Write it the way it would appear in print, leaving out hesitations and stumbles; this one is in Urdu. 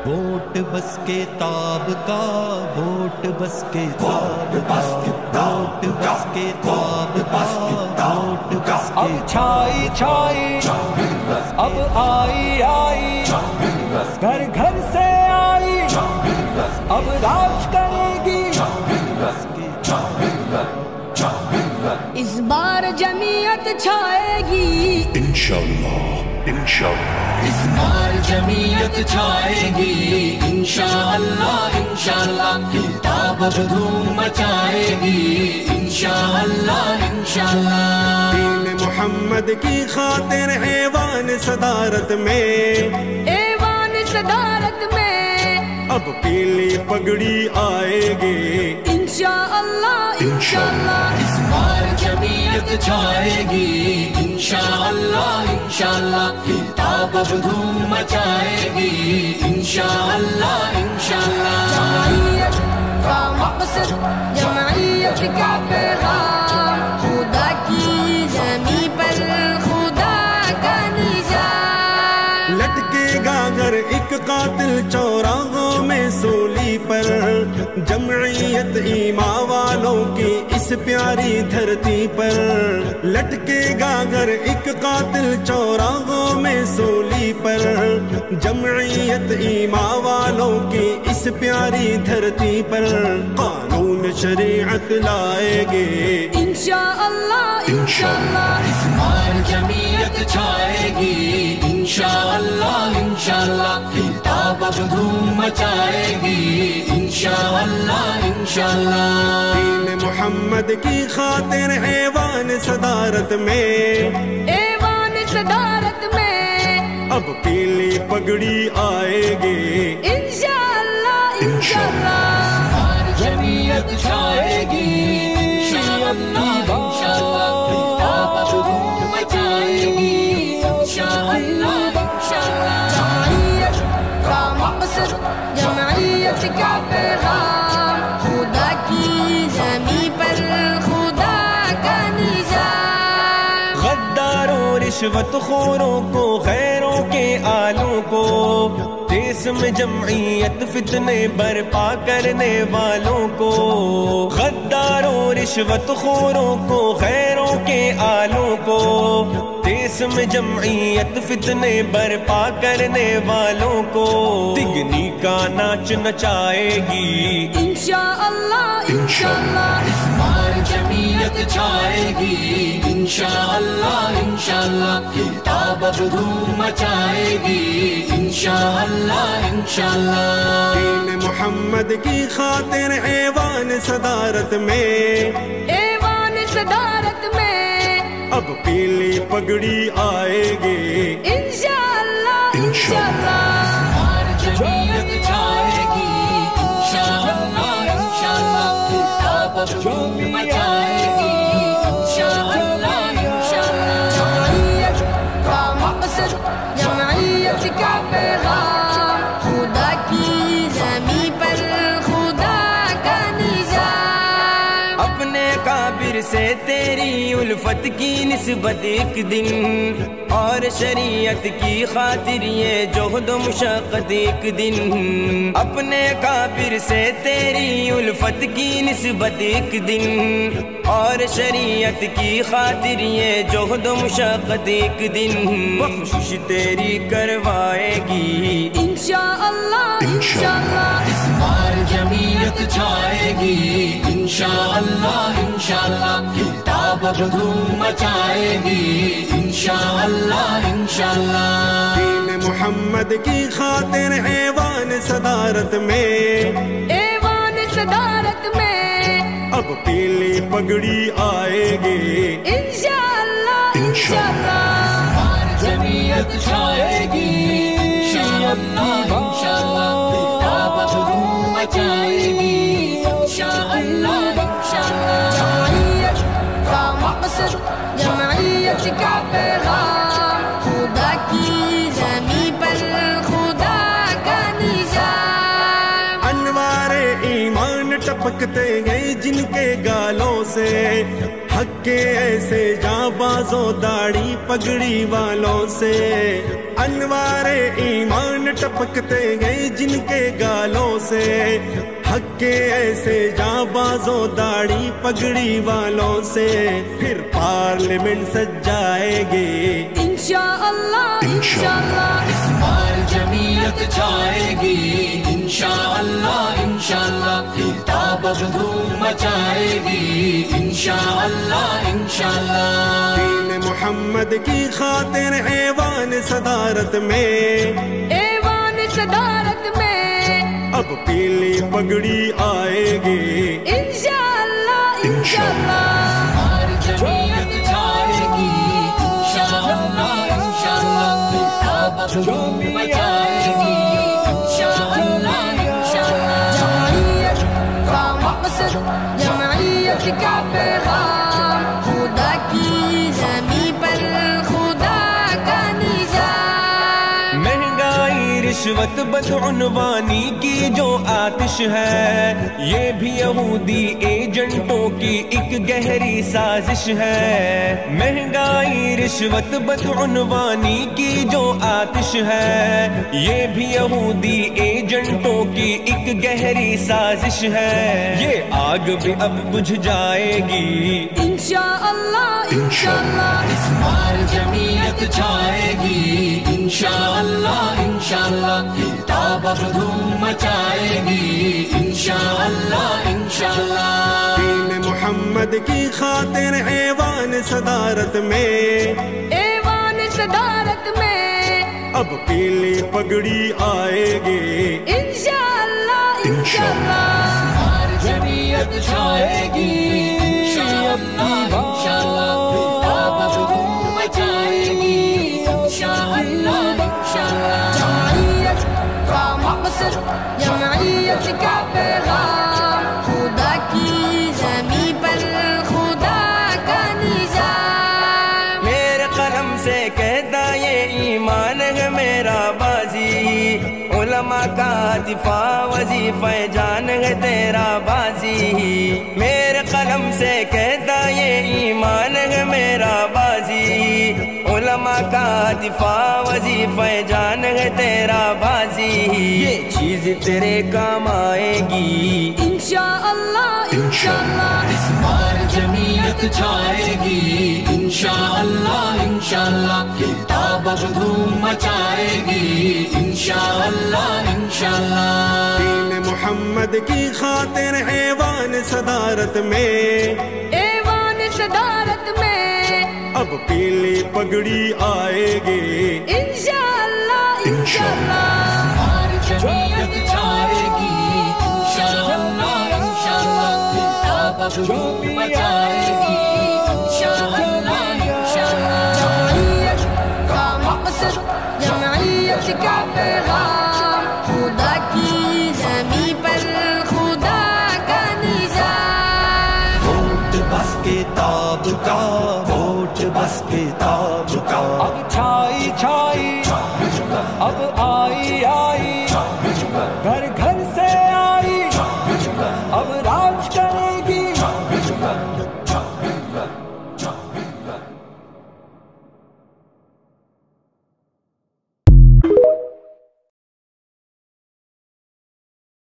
ووٹ بس کے تاب کا، ووٹ بس کے تاب کا، ووٹ بس کے تاب کا، ووٹ بس کے اب چھائی چھائی اب آئی آئی، گھر گھر سے آئی اب راج کرے گی، اس بار جمعیت چھائے گی انشاءاللہ انشاءاللہ، اس بار جمعیت چھائے گی انشاءاللہ انشاءاللہ، کتاب اب دھوم مچائے گی انشاءاللہ انشاءاللہ۔ دین محمد کی خاطر ایوان صدارت میں، ایوان صدارت میں اب پیلی پگڑی آئے گی انشاءاللہ انشاءاللہ، اس بار جمعیت چھائے گی انشاءاللہ انشاءاللہ، کتاب اب دھوم مچائے گی انشاءاللہ انشاءاللہ۔ جمعیت کا مقصد، جمعیت کا پیغام، خدا کی زمین پر خدا کا نظام، لٹکے گا گر ایک قاتل چوراہوں میں سولی پر، جمعیت ایمان والوں کی اس پیاری دھرتی پر، لٹکے گا گر ایک قاتل چوراہوں میں سولی پر، جمعیت ایمان والوں کی اس پیاری دھرتی پر، قانون شریعت لائے گے انشاءاللہ انشاءاللہ، اس بار جمعیت چھائے گی انشاءاللہ انشاءاللہ، کتاب اب دھوم مچائے گی انشاءاللہ انشاءاللہ۔ دین محمد کی خاطر ایوان صدارت میں، ایوان صدارت میں اب پیلی پگڑی آئے گی انشاءاللہ انشاءاللہ، بار جمعیت چھائے گی انشاءاللہ انشاءاللہ، کتاب اب دھوم مچائے گی انشاءاللہ انشاءاللہ۔ جمعیت کا مقصد، جمعیت کا پیغام، خدا کی زمین پر خدا کا نظام، غداروں رشوت خوروں کو، غیروں کے آلوں کو، دیس میں جمعیت فتنے برپا کرنے والوں کو، غداروں رشوت خوروں کو، غیروں کے آلوں کو، دیس میں جمعیت فتنے برپا کرنے والوں کو، تگنی کا ناچ نچائے گی انشاءاللہ انشاءاللہ، اس بار جمعیت چھائے گی انشاءاللہ انشاءاللہ، کتاب اب دھوم مچائے گی انشاءاللہ انشاءاللہ۔ دین محمد کی خاطر ایوان صدارت میں، ایوان صدارت میں اب پیلی پگڑی آئے گی انشاءاللہ انشاءاللہ، بار جمعیت چھائے گی انشاءاللہ انشاءاللہ، کتاب اب دھوم مچائے گی انشاءاللہ انشاءاللہ۔ جمعیت کا مقصد، جمعیت کا پیغام، خدا کی زمین پر خدا کا نظام، اپنے کابر سے تیری الفت کی نسبت ایک دن، اور شریعت کی خاطر یہ جہد و مشقت ایک دن، اپنے کابر سے تیری الفت کی نسبت ایک دن، اور شریعت کی خاطر یہ جہد و مشقت ایک دن، بخشش تیری کروائے گی انشاءاللہ انشاءاللہ، اس بار جمعیت چھائے گی انشاءاللہ انشاءاللہ، کتاب اب دھوم مچائے گی انشاءاللہ انشاءاللہ۔ دین محمد کی خاطر ایوان صدارت میں، ایوان صدارت میں اب پیلی پگڑی آئے گی انشاءاللہ انشاءاللہ، بار جمعیت چھائے گی انشاءاللہ انشاءاللہ، کتاب اب دھوم مچائے گی انشاءاللہ انشاءاللہ۔ جمعیت کا مقصد، جمعیت کا پیغام، خدا کی زمین پر خدا کا نظام، انوار ایمان ٹپکتے گئے جن کے گالوں سے، حق کے ایسے جاں بازوں داڑھی پگڑی والوں سے، انوار ایمان ٹپکتے ہیں جن کے گالوں سے، حق کے ایسے جاں بازوں داڑھی پگڑی والوں سے، پھر پارلیمنٹ سج جائے گے انشاءاللہ انشاءاللہ، اس بار جمعیت چھائے گی انشاءاللہ انشاءاللہ، کتاب اب دھوم مچائے گی انشاءاللہ انشاءاللہ، دین محمد کی خاطر ایوان صدارت میں، ایوان صدارت میں اب پیلی پگڑی آئے گی انشاءاللہ انشاءاللہ، بار جمعیت چھائے گی انشاءاللہ انشاءاللہ، کتاب اب دھوم مچائے گی انشاءاللہ انشاءاللہ، جمعیت کا مقصد، جمعیت کا پیغام، خدا کی زمین پر خدا کا نظام، مہنگائی رشوت بدعنوانی کی جو آتش ہے، یہ بھی یہودی ایجنٹوں کی ایک گہری سازش ہے، مہنگائی رشوت بدعنوانی کی جو آتش ہے، یہ بھی یہودی ایجنٹوں کی ایک گہری سازش ہے، یہ آگ بھی اب بجھ جائے گی انشاءاللہ انشاءاللہ، اس بار جمعیت چھائے گی انشاءاللہ انشاءاللہ، کتاب اب دھوم مچائے گی انشاءاللہ انشاءاللہ، دین محمد کی خاطر ایوان صدارت میں، ایوان صدارت میں اب پیلی پگڑی آئے گی انشاءاللہ انشاءاللہ، بار جمعیت چھائے گی انشاءاللہ انشاءاللہ، کتاب اب دھوم مچائے گی انشاءاللہ انشاءاللہ، جمعیت کا مقصد، جمعیت کا پیغام، خدا کی زمین پر خدا کا نظام، میرے قلم سے کہتا یہ ایمان ہے میرا بازی، علماء کا دفاع وظیفہ جان ہے تیرا بازی، میرے قلم سے کہتا یہ ایمان ہے میرا بازی، علماء کا دفاع وظیفہ جان ہے تیرا بازی، یہ چیز تیرے کام آئے گی انشاءاللہ انشاءاللہ، اس بار جمعیت چھائے گی انشاءاللہ انشاءاللہ، کتاب اب دھوم مچائے گی انشاءاللہ انشاءاللہ، دین محمد کی خاطر ایوان صدارت میں، ایوان صدارت میں اب پیلی پگڑی آئے گی انشاءاللہ انشاءاللہ، بار جمعیت چھائے گی انشاءاللہ انشاءاللہ، کتاب اب دھوم مچائے گی انشاءاللہ انشاءاللہ، جمعیت کا مقصد، جمعیت کا پیغام، خدا کی زمین پر خدا کا نظام، ووٹ بس کتاب کا، ووٹ بس کتاب کا، چھائی چھائی